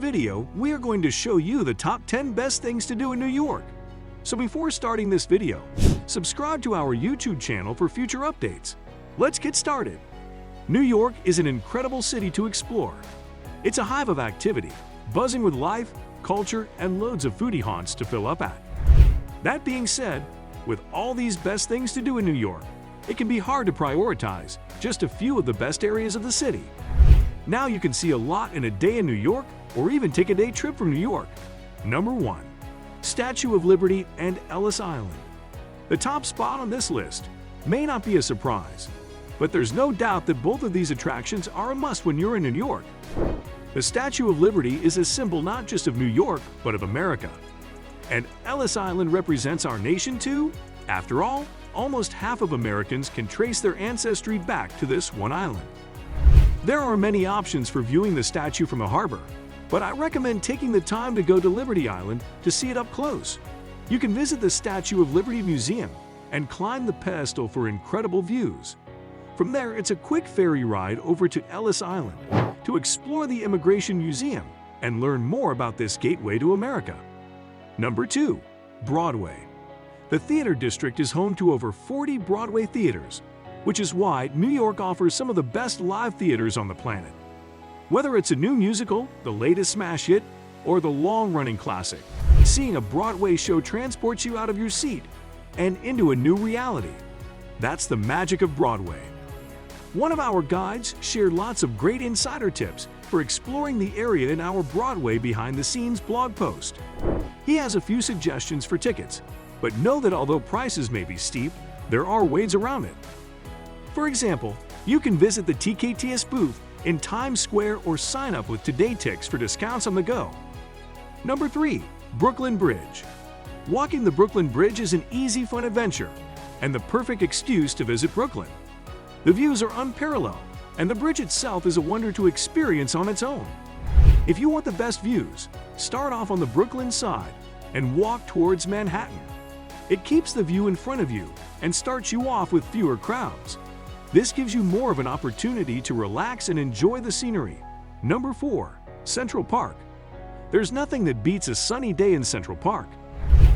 Video, we are going to show you the top 10 best things to do in New York. So before starting this video, subscribe to our YouTube channel for future updates. Let's get started. New York is an incredible city to explore. It's a hive of activity, buzzing with life, culture, and loads of foodie haunts to fill up at. That being said, with all these best things to do in New York, it can be hard to prioritize just a few of the best areas of the city. Now you can see a lot in a day in New York, or even take a day trip from New York. Number 1. Statue of Liberty and Ellis Island. The top spot on this list may not be a surprise, but there's no doubt that both of these attractions are a must when you're in New York. The Statue of Liberty is a symbol not just of New York, but of America. And Ellis Island represents our nation too. After all, almost half of Americans can trace their ancestry back to this one island. There are many options for viewing the statue from a harbor, but I recommend taking the time to go to Liberty Island to see it up close. You can visit the Statue of Liberty Museum and climb the pedestal for incredible views. From there, it's a quick ferry ride over to Ellis Island to explore the Immigration Museum and learn more about this gateway to America. Number 2. Broadway. The theater district is home to over 40 Broadway theaters, which is why New York offers some of the best live theaters on the planet. Whether it's a new musical, the latest smash hit, or the long-running classic, seeing a Broadway show transports you out of your seat and into a new reality. That's the magic of Broadway. One of our guides shared lots of great insider tips for exploring the area in our Broadway behind-the-scenes blog post. He has a few suggestions for tickets, but know that although prices may be steep, there are ways around it. For example, you can visit the TKTS booth in Times Square or sign up with Today Tix for discounts on the go. Number 3. Brooklyn Bridge. Walking the Brooklyn Bridge is an easy, fun adventure and the perfect excuse to visit Brooklyn. The views are unparalleled, and the bridge itself is a wonder to experience on its own. If you want the best views, start off on the Brooklyn side and walk towards Manhattan. It keeps the view in front of you and starts you off with fewer crowds. This gives you more of an opportunity to relax and enjoy the scenery. Number 4. Central Park. There's nothing that beats a sunny day in Central Park.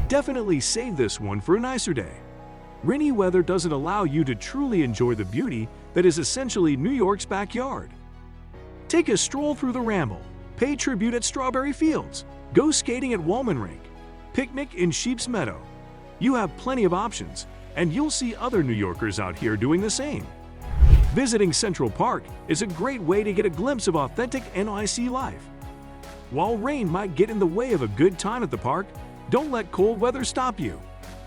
Definitely save this one for a nicer day. Rainy weather doesn't allow you to truly enjoy the beauty that is essentially New York's backyard. Take a stroll through the Ramble, pay tribute at Strawberry Fields, go skating at Wallman Rink, picnic in Sheep's Meadow. You have plenty of options, and you'll see other New Yorkers out here doing the same. Visiting Central Park is a great way to get a glimpse of authentic NYC life. While rain might get in the way of a good time at the park, don't let cold weather stop you.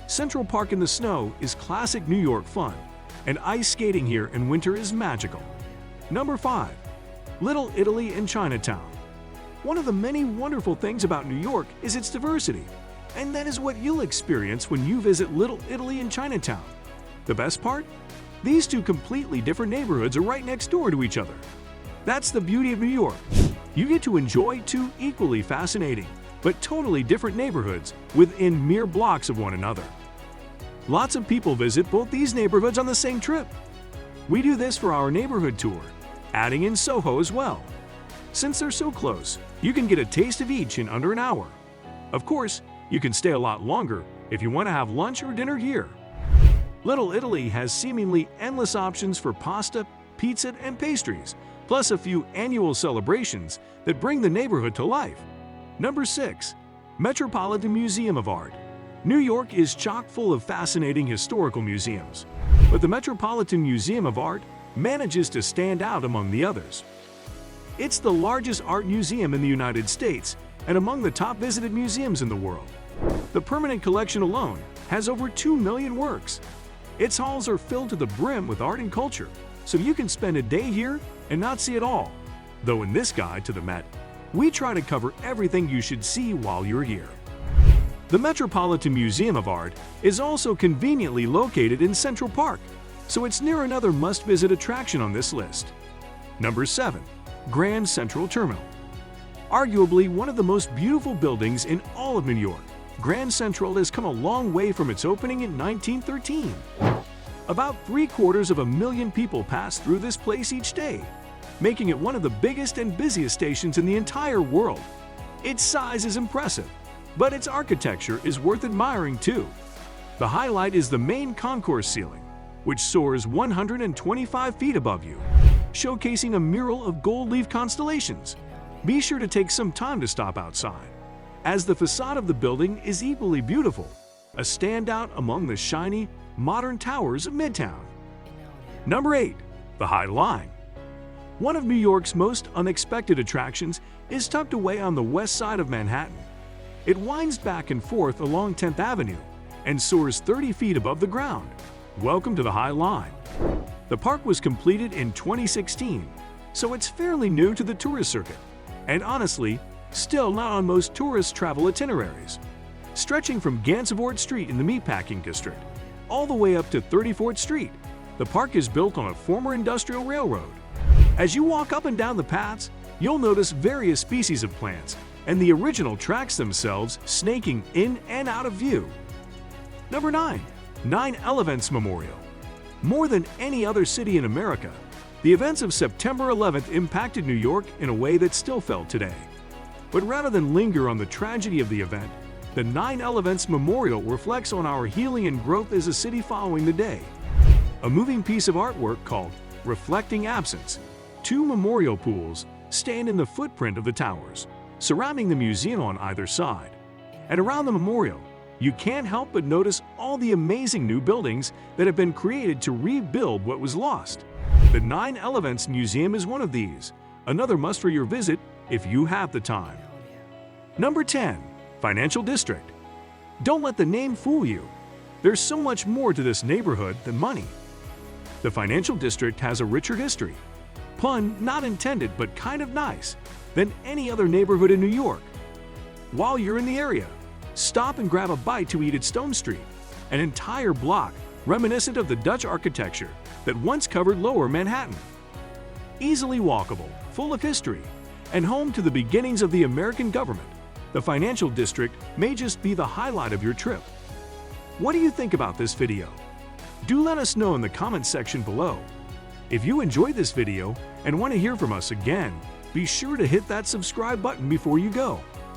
Central Park in the snow is classic New York fun, and ice skating here in winter is magical. Number 5. Little Italy and Chinatown. One of the many wonderful things about New York is its diversity, and that is what you'll experience when you visit Little Italy and Chinatown. The best part? These two completely different neighborhoods are right next door to each other. That's the beauty of New York. You get to enjoy two equally fascinating, but totally different neighborhoods within mere blocks of one another. Lots of people visit both these neighborhoods on the same trip. We do this for our neighborhood tour, adding in Soho as well. Since they're so close, you can get a taste of each in under an hour. Of course, you can stay a lot longer if you want to have lunch or dinner here. Little Italy has seemingly endless options for pasta, pizza, and pastries, plus a few annual celebrations that bring the neighborhood to life. Number 6. Metropolitan Museum of Art. New York is chock full of fascinating historical museums, but the Metropolitan Museum of Art manages to stand out among the others. It's the largest art museum in the United States and among the top visited museums in the world. The permanent collection alone has over 2 million works. Its halls are filled to the brim with art and culture, so you can spend a day here and not see it all. Though in this guide to the Met, we try to cover everything you should see while you're here. The Metropolitan Museum of Art is also conveniently located in Central Park, so it's near another must-visit attraction on this list. Number 7. Grand Central Terminal. Arguably one of the most beautiful buildings in all of New York, Grand Central has come a long way from its opening in 1913. About 750,000 people pass through this place each day, making it one of the biggest and busiest stations in the entire world, Its size is impressive, but its architecture is worth admiring too. The highlight is the main concourse ceiling, which soars 125 feet above you, showcasing a mural of gold leaf constellations. Be sure to take some time to stop outside, as the facade of the building is equally beautiful, a standout among the shiny, modern towers of Midtown. Number 8. The High Line. One of New York's most unexpected attractions is tucked away on the west side of Manhattan. It winds back and forth along 10th Avenue and soars 30 feet above the ground. Welcome to the High Line. The park was completed in 2016, so it's fairly new to the tourist circuit, and honestly, still not on most tourist travel itineraries. Stretching from Gansevoort Street in the Meatpacking District all the way up to 34th Street, the park is built on a former industrial railroad. As you walk up and down the paths, you'll notice various species of plants and the original tracks themselves snaking in and out of view. Number 9. 9/11 Memorial. More than any other city in America, the events of September 11th impacted New York in a way that's still felt today. But rather than linger on the tragedy of the event, the 9/11 Memorial reflects on our healing and growth as a city following the day. A moving piece of artwork called Reflecting Absence, 2 memorial pools stand in the footprint of the towers, surrounding the museum on either side. And around the memorial, you can't help but notice all the amazing new buildings that have been created to rebuild what was lost. The 9/11 Museum is one of these, another must for your visit if you have the time. Number 10. Financial District. Don't let the name fool you. There's so much more to this neighborhood than money. The Financial District has a richer history, pun not intended but kind of nice, than any other neighborhood in New York. While you're in the area, stop and grab a bite to eat at Stone Street, an entire block reminiscent of the Dutch architecture that once covered Lower Manhattan. Easily walkable, full of history, and home to the beginnings of the American government, the Financial District may just be the highlight of your trip. What do you think about this video? Do let us know in the comments section below. If you enjoyed this video and want to hear from us again, be sure to hit that subscribe button before you go.